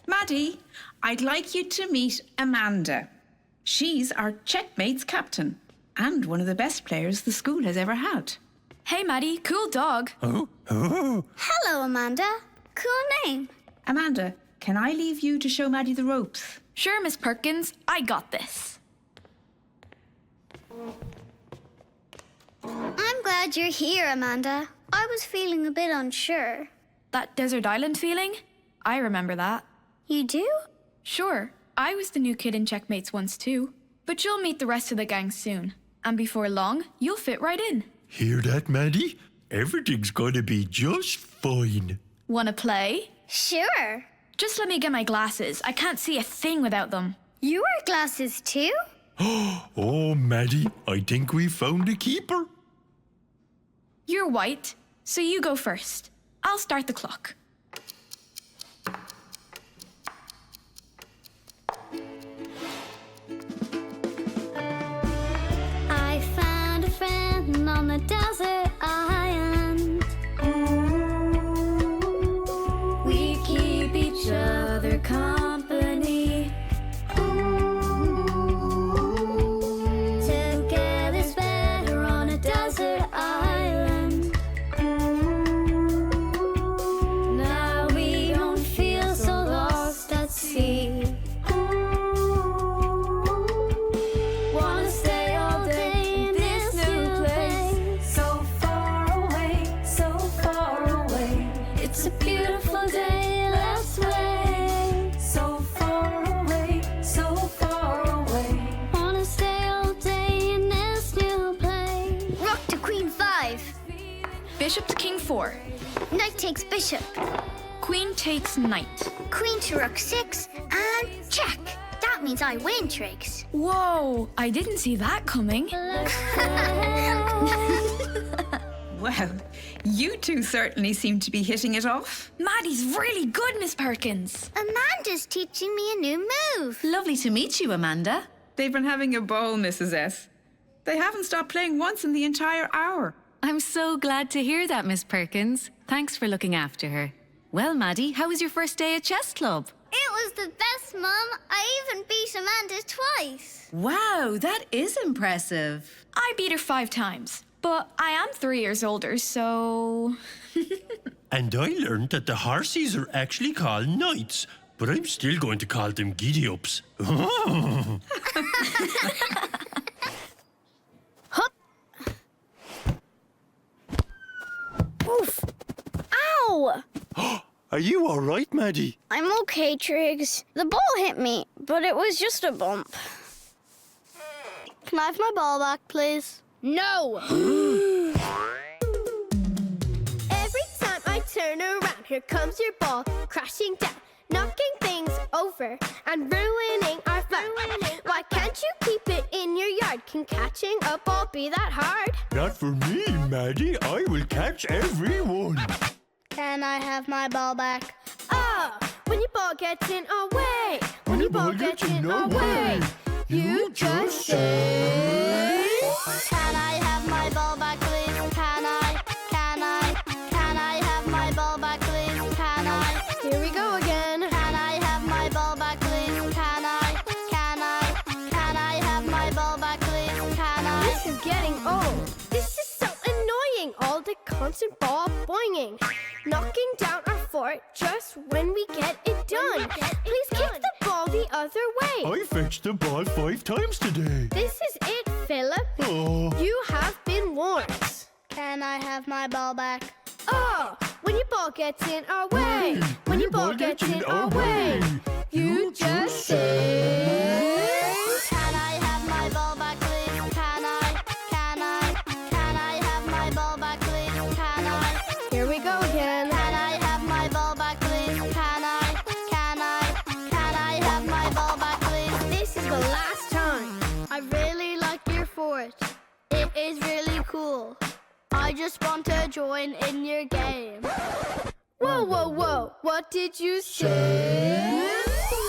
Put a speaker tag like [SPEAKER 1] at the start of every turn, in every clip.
[SPEAKER 1] Maddie, I'd like you to meet Amanda. She's our Checkmates captain and one of the best players the school has ever had.
[SPEAKER 2] Hey, Maddie, cool dog.
[SPEAKER 3] Oh.
[SPEAKER 4] Hello, Amanda. Cool name.
[SPEAKER 1] Amanda, can I leave you to show Maddie the ropes?
[SPEAKER 2] Sure, Miss Perkins, I got this.
[SPEAKER 4] I'm glad you're here, Amanda. I was feeling a bit unsure.
[SPEAKER 2] That desert island feeling? I remember that.
[SPEAKER 4] You do?
[SPEAKER 2] Sure, I was the new kid in Checkmates once too. But you'll meet the rest of the gang soon. And before long, you'll fit right in.
[SPEAKER 3] Hear that, Maddie? Everything's gonna be just fine.
[SPEAKER 2] Wanna play?
[SPEAKER 4] Sure.
[SPEAKER 2] Just let me get my glasses. I can't see a thing without them.
[SPEAKER 4] You wear glasses too?
[SPEAKER 3] Oh, Maddie, I think we found a keeper.
[SPEAKER 2] You're white, so you go first. I'll start the clock.
[SPEAKER 4] I found a friend on the desert island. We keep each other company. Together's better on a desert island. Now we don't feel so lost at sea. Wanna stay all day in this new place. So far away, so far away. It's a beautiful day, let's wait. So far away, so far away. Wanna stay all day in this new place. Rook to Queen 5.
[SPEAKER 2] Bishop to King 4.
[SPEAKER 4] Knight takes Bishop.
[SPEAKER 2] Queen takes Knight.
[SPEAKER 4] Queen to Rook 6. And check. That means I win, Triggs.
[SPEAKER 2] Whoa, I didn't see that coming.
[SPEAKER 1] Well, you two certainly seem to be hitting it off.
[SPEAKER 2] Maddie's really good, Miss Perkins.
[SPEAKER 4] Amanda's teaching me a new move.
[SPEAKER 5] Lovely to meet you, Amanda.
[SPEAKER 1] They've been having a ball, Mrs. S. They haven't stopped playing once in the entire hour.
[SPEAKER 5] I'm so glad to hear that, Miss Perkins. Thanks for looking after her. Well, Maddie, how was your first day at chess club?
[SPEAKER 4] It was the best, Mum. I even beat Amanda twice.
[SPEAKER 5] Wow, that is impressive.
[SPEAKER 2] I beat her 5 times, but I am 3 years older, so...
[SPEAKER 3] And I learned that the horses are actually called knights, but I'm still going to call them giddy-ups.
[SPEAKER 4] Oof. Ow!
[SPEAKER 3] Are you all right, Maddie?
[SPEAKER 4] I'm okay, Triggs. The ball hit me, but it was just a bump. Can I have my ball back, please? No!
[SPEAKER 6] Every time I turn around, here comes your ball crashing down, knocking things over and ruining our fun. Why can't you keep it in your yard? Can catching a ball be that hard?
[SPEAKER 3] Not for me, Maddie. I will catch everyone.
[SPEAKER 4] Can I have my ball back?
[SPEAKER 6] Oh, when your ball gets in our way, when your ball gets in our way, you just say,
[SPEAKER 4] Can I have my ball back, please? Can I? Can I have my ball back, please? Can I?
[SPEAKER 6] here we go again.
[SPEAKER 4] Can I have my ball back, please? Can I? Can I have my ball back, please? Can I?
[SPEAKER 6] This is getting old. This is so annoying. All the constant ball boinging, knocking down our fort just when we get it done. Please kick the ball the other way.
[SPEAKER 3] I fetched the ball 5 times today.
[SPEAKER 6] This is it, Philip.
[SPEAKER 3] Oh.
[SPEAKER 6] You have been warned.
[SPEAKER 4] Can I have my ball back?
[SPEAKER 6] Oh, when your ball gets in our way, when your ball gets in our way, you just say,
[SPEAKER 4] Can I have my ball back, please? Can I? Can I have my ball back, please? Can I?
[SPEAKER 6] here we go again.
[SPEAKER 4] Can I have my ball back, please? Can I? Can I have my ball back, please?
[SPEAKER 6] This is the last time. I really like your fort. It is really cool. I just want to join in your game. Whoa, whoa, whoa, what did you say?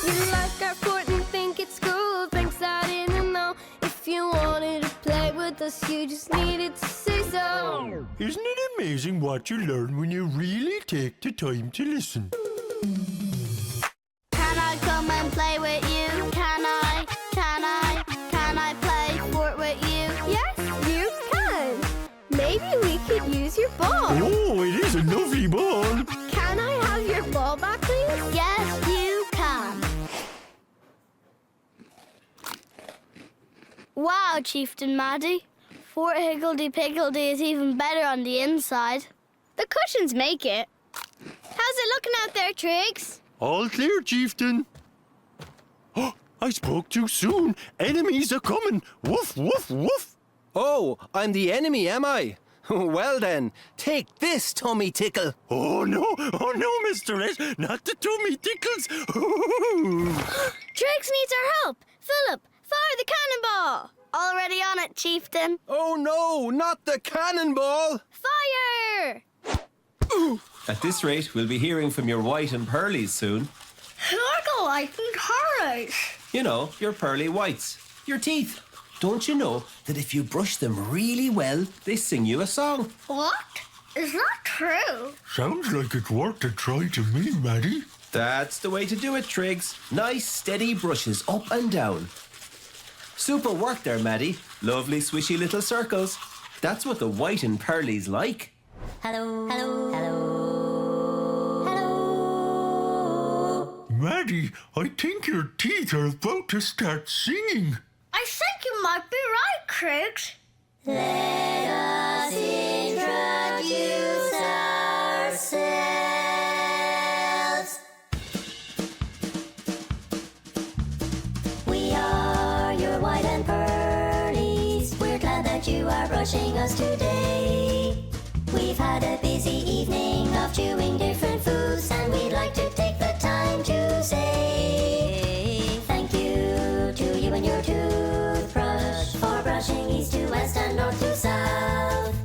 [SPEAKER 6] You like our fort and think it's cool. Thanks, I didn't know. If you wanted to play with us, you just needed to say so.
[SPEAKER 3] Isn't it amazing what you learn when you really take the time to listen?
[SPEAKER 6] Can Here's your ball.
[SPEAKER 3] Oh, it is a lovely ball.
[SPEAKER 6] Can I have your ball back, please? Yes, you can. Wow, Chieftain Maddie. Fort Higgledy-Piggledy is even better on the inside. The cushions make it. How's it looking out there, Triggs?
[SPEAKER 3] All clear, Chieftain. Oh, I spoke too soon. Enemies are coming. Woof, woof, woof.
[SPEAKER 7] Oh, I'm the enemy, am I? Well then, take this, Tummy Tickle.
[SPEAKER 3] Oh no, Mr. S, not the tummy tickles.
[SPEAKER 6] Triggs needs our help. Philip, fire the cannonball. Already on it, Chieftain.
[SPEAKER 7] Oh no, not the cannonball!
[SPEAKER 6] Fire!
[SPEAKER 7] At this rate, we'll be hearing from your white and pearlies soon.
[SPEAKER 6] Who are the white and pearlies?
[SPEAKER 7] You know, your pearly whites. Your teeth. Don't you know that if you brush them really well, they sing you a song?
[SPEAKER 6] What? Is that true?
[SPEAKER 3] Sounds like it's worth a try to me, Maddie.
[SPEAKER 7] That's the way to do it, Triggs. Nice, steady brushes up and down. Super work there, Maddie. Lovely, swishy little circles. That's what the white and pearlies like.
[SPEAKER 4] Hello, hello, hello, hello.
[SPEAKER 3] Maddie, I think your teeth are about to start singing.
[SPEAKER 6] I think you might be right, Triggs.
[SPEAKER 4] Let us introduce ourselves. We are your white and pearlies. We're glad that you are brushing us today. We've had a busy evening of chewing different foods, and we'd like to take the time to say thank you to you and your toothbrush for brushing east to west and north to south.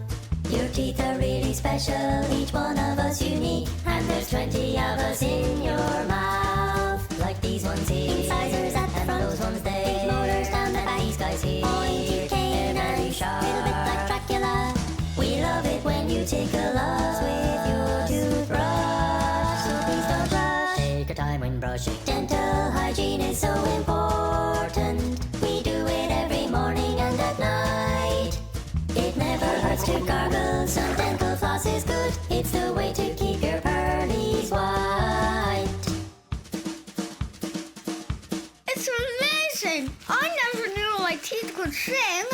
[SPEAKER 4] Your teeth are really special, each one of us unique, and there's 20 of us in your mouth. Like these ones here, incisors at the front, those ones there, big motors down the back, these guys here, pointy cane and sharp, little bit like Dracula. We love it when you tickle us with your toothbrush. So please don't rush, take your time when brushing. Dental hygiene is so important. We do it every morning and at night. It never hurts to gargle, some dental floss is good. It's the way to keep your pearlies white.
[SPEAKER 6] It's amazing. I never knew my teeth could sing.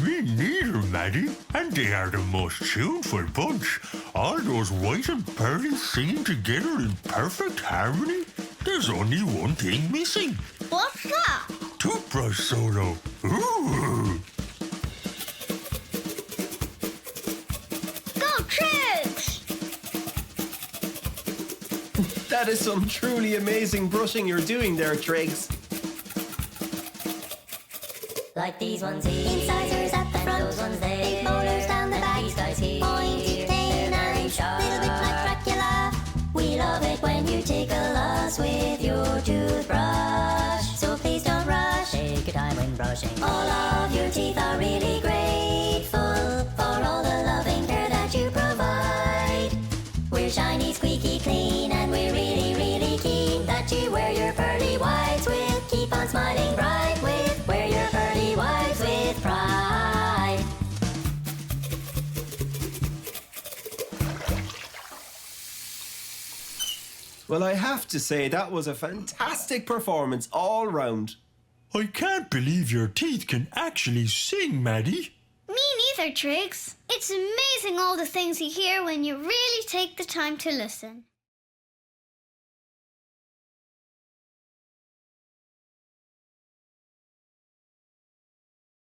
[SPEAKER 3] Me neither, Maddie. And they are the most tuneful bunch. All those white and pearlies singing together in perfect harmony. There's only one thing missing.
[SPEAKER 6] What's that?
[SPEAKER 3] Toothbrush solo. Ooh.
[SPEAKER 6] Go, Triggs!
[SPEAKER 7] That is some truly amazing brushing you're doing there, Triggs.
[SPEAKER 4] Like these ones here, incisors at the front, those ones there, big molars down the back, these guys here, pointy cane and sharp, little bit like Dracula. We love it when you tickle us with your toothbrush. So please don't rush, take your time when brushing. All of your teeth are really grateful for all the loving care that you provide. We're shiny, squeaky clean, and we're really, really keen that you wear your pearly whites with. Keep on smiling bright with. Wear your pearly whites with pride.
[SPEAKER 7] Well, I have to say, that was a fantastic performance all round.
[SPEAKER 3] I can't believe your teeth can actually sing, Maddie.
[SPEAKER 6] Me neither, Triggs. It's amazing all the things you hear when you really take the time to listen.